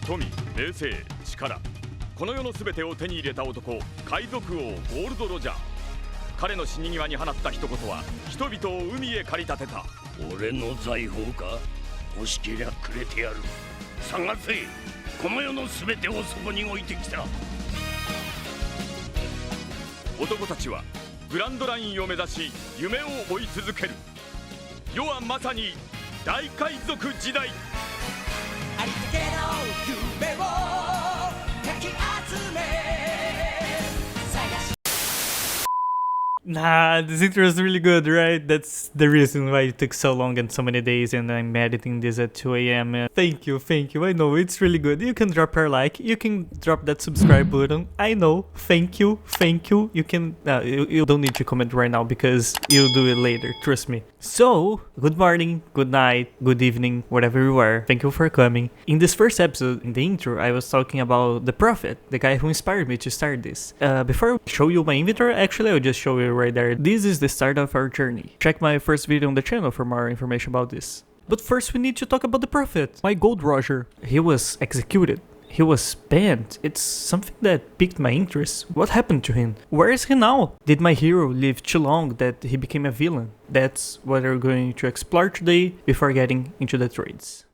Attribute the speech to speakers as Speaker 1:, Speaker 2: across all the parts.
Speaker 1: 富、名声、力、この世の全てを手に入れた男、海賊王ゴールド・ロジャー。彼の死に際に放った一言は人々を海へ駆り立てた。
Speaker 2: 俺の財宝か？欲しけりゃくれてやる。探せ、この世の全てをそこに置いてきた。
Speaker 1: 男たちはグランドラインを目指し夢を追い続ける。世はまさに大海賊時代。
Speaker 3: ありつけの夢をかき集め。
Speaker 4: Nah, this intro is really good, right? That's the reason why it took so long and so many days, and I'm editing this at 2 a.m. Thank you. I know, it's really good. You can drop your like, you can drop that subscribe button. I know, thank you. You can, you don't need to comment right now because you'll do it later, trust me. So, good morning, good night, good evening, whatever you are. Thank you for coming. In this first episode, in the intro, I was talking about the Prophet, the guy who inspired me to start this. Before I show you my inventory, actually I'll just show you right there. This is the start of our journey. Check my first video on the channel for more information about this. But first we need to talk about the Prophet, my Gold Roger. He was executed. He was banned. It's something that piqued my interest. What happened to him? Where is he now? Did my hero live too long that he became a villain? That's what we're going to explore today before getting into the trades.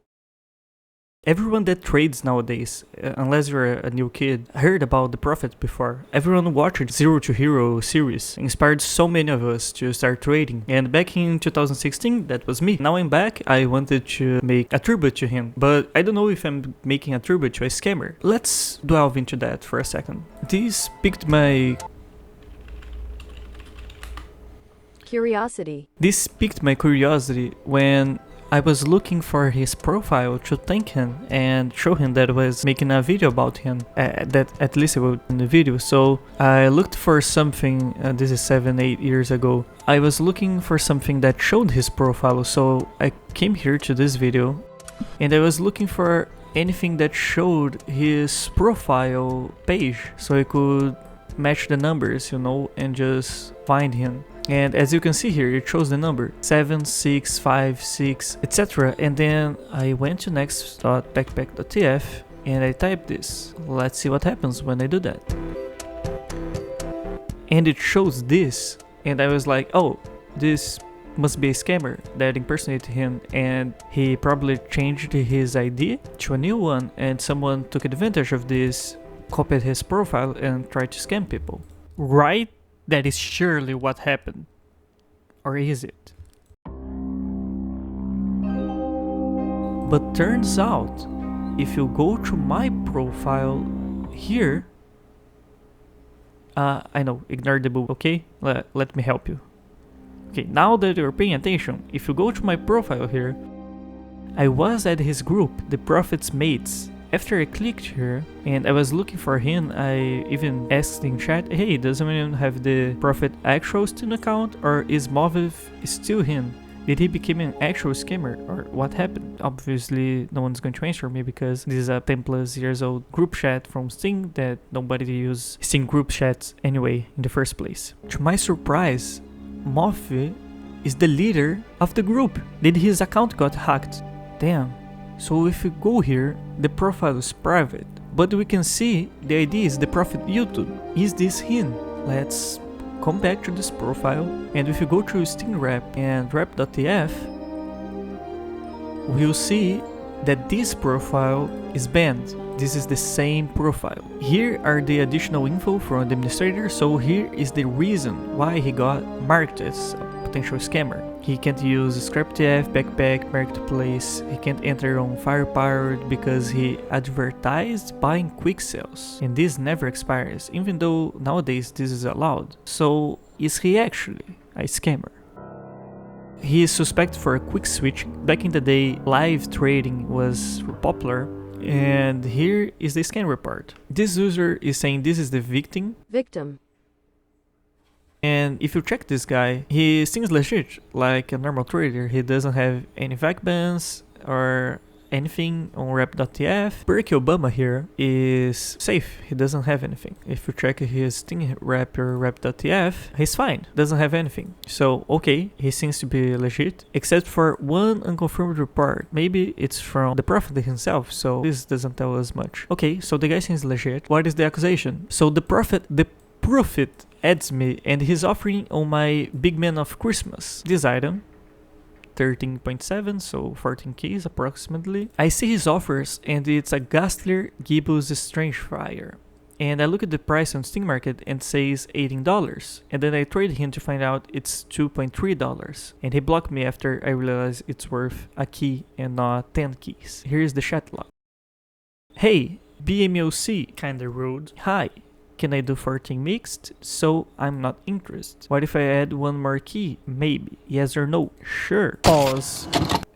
Speaker 4: Everyone that trades nowadays, unless you're a new kid, heard about the Prophet before. Everyone watched Zero to Hero series, inspired so many of us to start trading. And back in 2016, that was me. Now I'm back, I wanted to make a tribute to him, but I don't know if I'm making a tribute to a scammer. Let's delve into that for a second. This piqued my
Speaker 5: curiosity.
Speaker 4: This piqued my curiosity when I was looking for his profile to thank him and show him that I was making a video about him, that at least I would in the video. So I looked for something, this is 7-8 years ago. I was looking for something that showed his profile, so I came here to this video and I was looking for anything that showed his profile page so I could match the numbers, you know, and just find him. And as you can see here, it shows the number 7656, etc. And then I went to next.backpack.tf and I typed this. Let's see what happens when I do that. And it shows this. And I was like, oh, this must be a scammer that impersonated him, and he probably changed his ID to a new one, and someone took advantage of this, copied his profile and tried to scam people. Right? That is surely what happened. Or is it? But turns out, if you go to my profile here, I know, ignore the boo, okay? Let me help you. Okay, now that you're paying attention, if you go to my profile here, I was at his group, the Prophet's Mates. After I clicked here and I was looking for him, I even asked in chat, hey, does anyone have the Prophet actual Steam account, or is Moviv still him? Did he become an actual scammer, or what happened? Obviously no one's going to answer me because this is a 10+ years old group chat from Steam that nobody uses Steam group chats anyway in the first place. To my surprise, Moviv is the leader of the group. Did his account got hacked? Damn. So if we go here, the profile is private, but we can see the ID is the Prophet YouTube. Is this him? Let's come back to this profile, and if you go to Steam Wrap and wrap.tf, we'll see that this profile is banned. This is the same profile. Here are the additional info from the administrator, so here is the reason why he got marked as a potential scammer. He can't use ScrapTF, Backpack, Marketplace, he can't enter on Firepowered because he advertised buying quick sales. And this never expires, even though nowadays this is allowed. So is he actually a scammer? He is suspected for a quick switch. Back in the day, live trading was popular. And here is the scan report. This user is saying this is the victim. And if you check this guy, he seems legit, like a normal trader. He doesn't have any VAC bans or anything on rep.tf. Barack Obama here is safe. He doesn't have anything. If you check his Steam rep or rep.tf, he's fine. Doesn't have anything. So, okay, he seems to be legit, except for one unconfirmed report. Maybe it's from the prophet himself, so this doesn't tell us much. Okay, so the guy seems legit. What is the accusation? So the prophet adds me and he's offering on my Big Man of Christmas this item, 13.7, so 14 keys approximately. I see his offers and it's a Ghastly Gibbous Strange Fire. And I look at the price on Steam Market and says $18. And then I trade him to find out it's $2.3. And he blocked me after I realized it's worth a key and not 10 keys. Here's the chat log. Hey, BMOC, kinda rude. Hi, can I do 14 mixed? So I'm not interested. What if I add one more key? Maybe. Yes or no? Sure. Pause.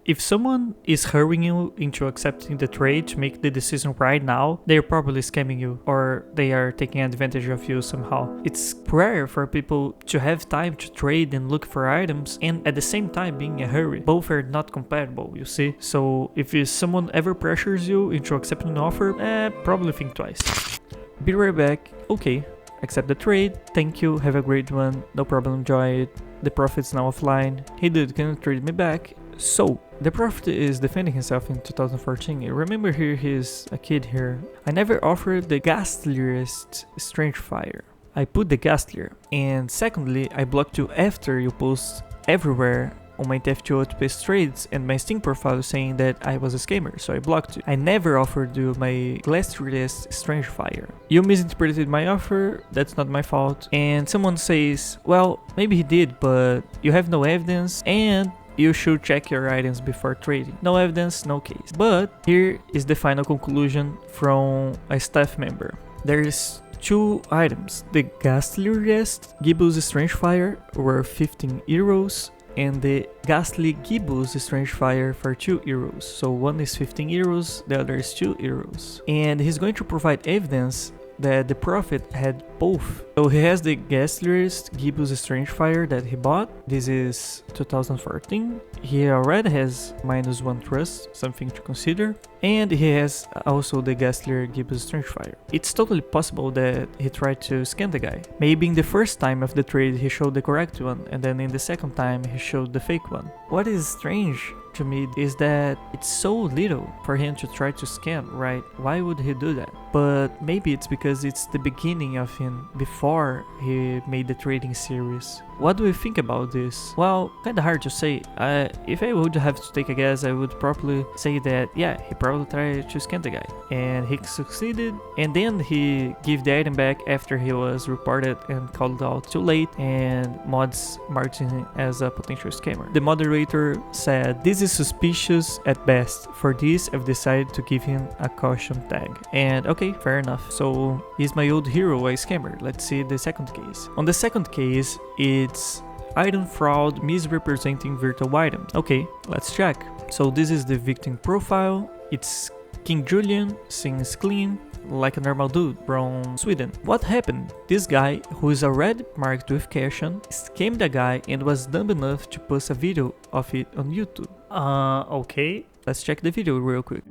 Speaker 4: If someone is hurrying you into accepting the trade to make the decision right now, they're probably scamming you or they are taking advantage of you somehow. It's rare for people to have time to trade and look for items and at the same time being in a hurry. Both are not compatible, you see? So if someone ever pressures you into accepting an offer, probably think twice. Be right back. Okay, accept the trade. Thank you, have a great one. No problem, enjoy it. The Prophet's now offline. Hey dude, can you trade me back? So, the Prophet is defending himself in 2014. Remember here, he's a kid here. I never offered the ghastliest Strange Fire. I put the ghastlier. And secondly, I blocked you after you post everywhere on my TF2 outpace trades and my Steam profile saying that I was a scammer, so I blocked you. I never offered you my ghastliest Strange Fire. You misinterpreted my offer, that's not my fault. And someone says, well, maybe he did, but you have no evidence and you should check your items before trading. No evidence, no case. But here is the final conclusion from a staff member. There's two items. The ghastliest Gibbous Strange Fire were 15 euros and the Ghastly Gibbous Strange Fire for 2 euros. So one is 15 euros, the other is 2 euros. And he's going to provide evidence that the Prophet had both. So he has the ghastliest Gibbous Strange Fire that he bought. This is 2014. He already has -1 trust, something to consider. And he has also the ghastlier Gibbous Strange Fire. It's totally possible that he tried to scam the guy. Maybe in the first time of the trade he showed the correct one, and then in the second time he showed the fake one. What is strange to me is that it's so little for him to try to scam, right? Why would he do that? But maybe it's because it's the beginning of him before he made the trading series. What do you think about this? Well, kinda hard to say. If I would have to take a guess, I would probably say that, yeah, he probably tried to scam the guy. And he succeeded, and then he gave the item back after he was reported and called out too late, and mods marked him as a potential scammer. The moderator said, this is suspicious at best. For this, I've decided to give him a caution tag. And okay, fair enough. So, he's my old hero, a scammer. Let's see the second case. On the second case, it's item fraud misrepresenting virtual items. Okay, let's check. So this is the victim profile. It's King Julian, seems clean, like a normal dude from Sweden. What happened? This guy, who is already marked with caution, scammed a guy and was dumb enough to post a video of it on YouTube. Okay. Let's check the video real quick.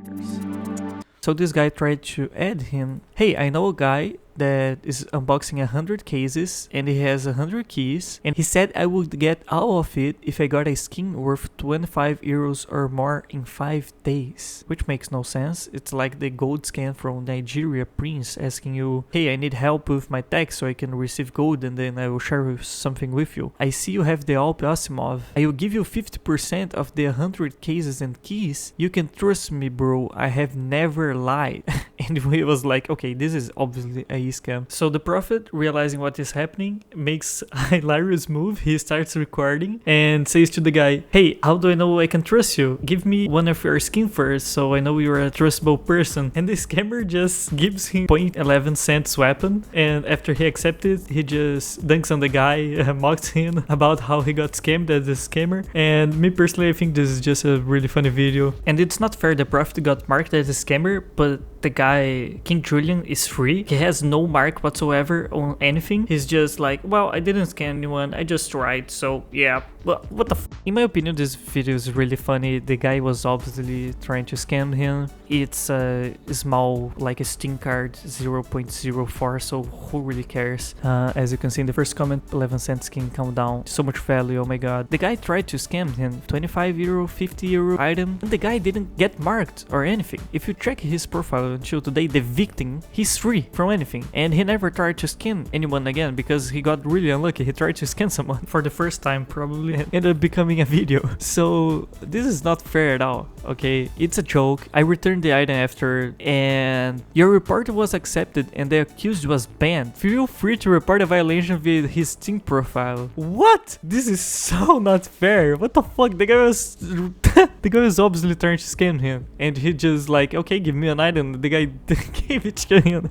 Speaker 4: So this guy tried to add him. Hey, I know a guy that is unboxing 100 cases and he has 100 keys, and he said I would get all of it if I got a skin worth 25 euros or more in 5 days, which makes no sense. It's like the gold scan from Nigeria Prince asking you, hey, I need help with my tax so I can receive gold and then I will share something with you. I see you have the Alp Asimov. I will give you 50% of the 100 cases and keys. You can trust me, bro. I have never lied. And he was like, okay, this is obviously a scam. So the Prophet, realizing what is happening, makes a hilarious move. He starts recording and says to the guy, hey, how do I know I can trust you? Give me one of your skin first so I know you're a trustable person. And the scammer just gives him 0.11 cents weapon, and after he accepts it, he just dunks on the guy, mocks him about how he got scammed as a scammer. And me personally, I think this is just a really funny video. And it's not fair the Prophet got marked as a scammer, but the guy, King Julian, is free. He has no mark whatsoever on anything. He's just like, well, I didn't scam anyone, I just tried, so yeah. Well, what the f? In my opinion, this video is really funny. The guy was obviously trying to scam him. It's a small, like a Steam card, 0.04, so who really cares? As you can see in the first comment, 11 cents can come down. So much value, oh my god. The guy tried to scam him, 25 euro, 50 euro item, and the guy didn't get marked or anything. If you check his profile until today, the victim, he's free from anything. And he never tried to scam anyone again because he got really unlucky. He tried to scam someone for the first time, probably, and ended up becoming a video. So this is not fair at all, okay? It's a joke. I returned the item after, and your report was accepted and the accused was banned. Feel free to report a violation via his Steam profile. What? This is so not fair. What the fuck? The guy was the guy was obviously trying to scam him, and he just like, okay, give me an item. The guy gave it to him.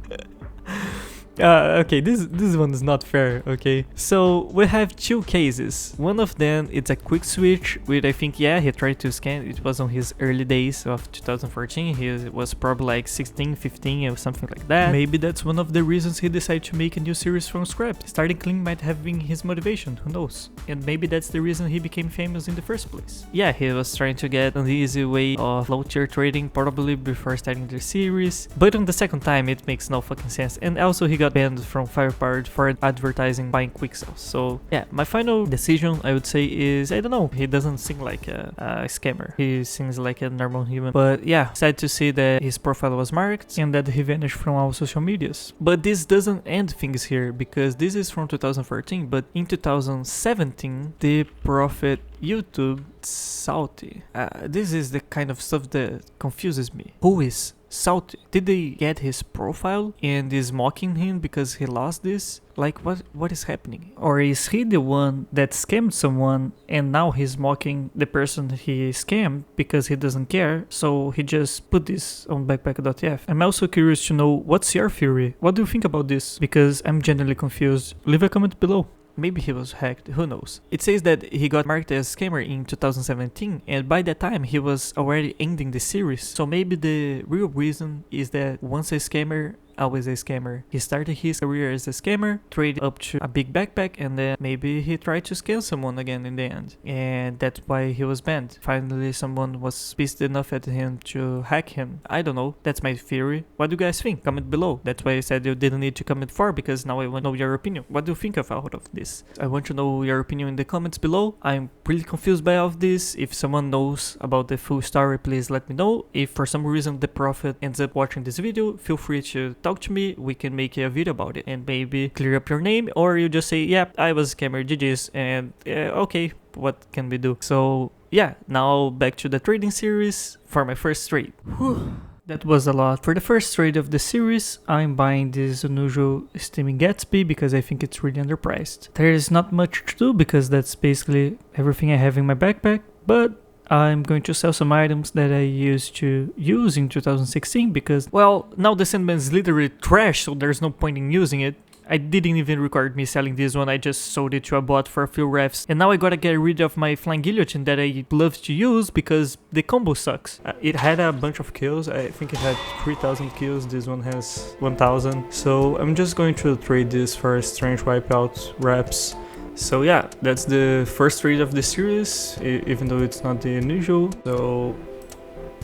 Speaker 4: Okay, this one is not fair, okay? So we have two cases. One of them, it's a quick switch with, I think, yeah, he tried to scam. It was on his early days of 2014. He was probably like 16, 15 or something like that. Maybe that's one of the reasons he decided to make a new series from scratch. Starting clean might have been his motivation, who knows? And maybe that's the reason he became famous in the first place. Yeah, he was trying to get an easy way of low tier trading, probably before starting the series. But on the second time, it makes no fucking sense. And also he got banned from Firepower for advertising buying quick sales. So yeah, my final decision, I would say, is, I don't know, he doesn't seem like a scammer. He seems like a normal human. But yeah, sad to see that his profile was marked and that he vanished from all social medias. But this doesn't end things here, because this is from 2014, but in 2017 the prophet YouTube Salty. This is the kind of stuff that confuses me. Who is Salty? Did they get his profile and is mocking him because he lost this? Like, what is happening? Or is he the one that scammed someone and now he's mocking the person he scammed because he doesn't care, so he just put this on backpack.tf? I'm also curious to know, what's your theory? What do you think about this? Because I'm genuinely confused. Leave a comment below. Maybe he was hacked, who knows. It says that he got marked as scammer in 2017, and by that time he was already ending the series. So maybe the real reason is that once a scammer, always a scammer. He started his career as a scammer, traded up to a big backpack, and then maybe he tried to scam someone again in the end. And that's why he was banned. Finally, someone was pissed enough at him to hack him. I don't know. That's my theory. What do you guys think? Comment below. That's why I said you didn't need to comment for, because now I want to know your opinion. What do you think of all of this? I want to know your opinion in the comments below. I'm really confused by all of this. If someone knows about the full story, please let me know. If for some reason the prophet ends up watching this video, feel free to talk to me. We can make a video about it and maybe clear up your name, or you just say, yeah, I was a scammer, GG's, and okay, what can we do? So yeah, now back to the trading series for my first trade. Whew. That was a lot. For the first trade of the series, I'm buying this unusual steaming Gatsby because I think it's really underpriced. There is not much to do because that's basically everything I have in my backpack, but I'm going to sell some items that I used to use in 2016 because, well, now the Sandman is literally trash, so there's no point in using it. I didn't even record me selling this one, I just sold it to a bot for a few refs. And now I gotta get rid of my Flying Guillotine that I love to use because the combo sucks. It had a bunch of kills, I think it had 3000 kills, this one has 1000. So I'm just going to trade this for Strange Wipeout reps. So yeah, that's the first trade of the series, even though it's not the unusual. So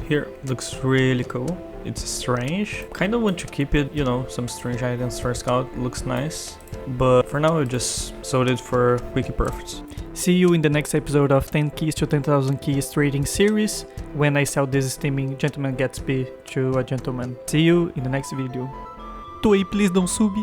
Speaker 4: here, looks really cool. It's strange. Kind of want to keep it, you know, some strange items for scout, looks nice. But for now I just sold it for quickie profits. See you in the next episode of 10 keys to 10,000 keys trading series, when I sell this steaming Gentleman Gatsby to a gentleman. See you in the next video. Toei, please don't sub.